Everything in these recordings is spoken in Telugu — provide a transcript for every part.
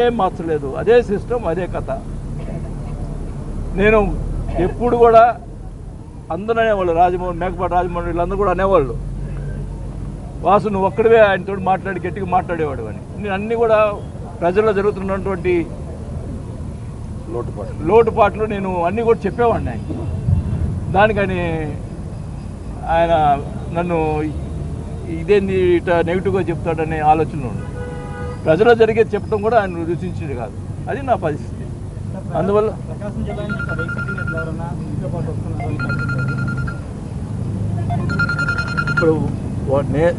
ఏం మార్చలేదు, అదే సిస్టమ్, అదే కథ. నేను ఎప్పుడు కూడా అందరూ అనేవాళ్ళు, రాజమోహన్, మేకపాటి రాజమోహన్ వీళ్ళందరూ కూడా అనేవాళ్ళు, వాసు నువ్వు ఒక్కడివే ఆయనతో మాట్లాడి గట్టిగా మాట్లాడేవాడు అని. నేను అన్నీ కూడా ప్రజల్లో జరుగుతున్నటువంటి లోటుపాట్లు నేను అన్నీ కూడా చెప్పేవాడిని ఆయన. దానికని ఆయన నన్ను ఇదేంది ఇట్లా నెగిటివ్గా చెప్తాడనే ఆలోచనలో ఉంది. ప్రజల్లో జరిగేది చెప్పడం కూడా ఆయన రుచించేది కాదు. అది నా పరిస్థితి. అందువల్ల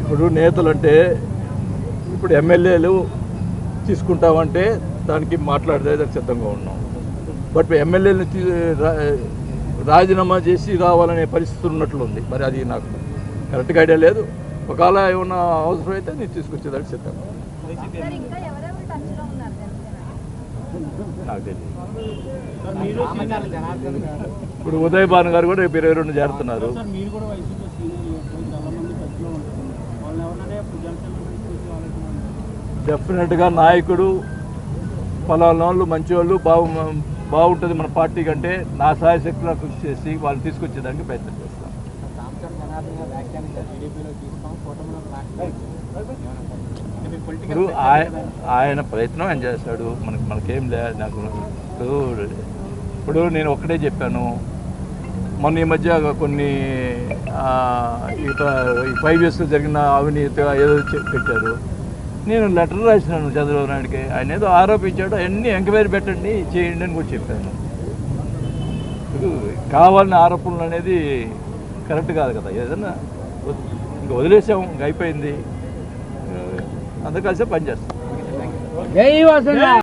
ఇప్పుడు నేతలు అంటే ఇప్పుడు ఎమ్మెల్యేలు తీసుకుంటామంటే దానికి మాట్లాడేదానికి సిద్ధంగా ఉన్నాం. బట్ ఎమ్మెల్యేలు రాజీనామా చేసి రావాలనే పరిస్థితి ఉన్నట్లుంది. మరి అది నాకు కరెక్ట్గా ఐడియా లేదు. ఒకవేళ ఏమన్నా అవసరం అయితే నేను తీసుకొచ్చేదానికి సిద్ధంగా. నాకు తెలియదు. ఇప్పుడు ఉదయ్ భాను గారు కూడా రేపు 22 చేరుతున్నారు. డెఫినెట్గా నాయకుడు పలానా వాళ్ళు మంచి వాళ్ళు బాగుంటుంది మన పార్టీ కంటే నా సాయశక్తిలో కృషి చేసి వాళ్ళు తీసుకొచ్చేదానికి ప్రయత్నం చేస్తాం. ఇప్పుడు ఆయన ప్రయత్నం ఆయన చేస్తాడు, మనకేం లేదు. నాకు ఇప్పుడు నేను ఒక్కటే చెప్పాను, మొన్న ఈ మధ్య కొన్ని 5 yearsలో జరిగిన అవినీతి ఏదో పెట్టారు. నేను లెటర్ రాసినాను చంద్రబాబు నాయుడికి. ఆయన ఏదో ఆరోపించాడు, అవన్నీ ఎంక్వైరీ పెట్టండి చేయండి అని కూడా చెప్పాను. కావాలని ఆరోపణలు అనేది కరెక్ట్ కాదు కదా. ఏదన్నా ఇంకా వదిలేసాం, ఇంకా అయిపోయింది. అందరు కలిసే పనిచేస్తాం.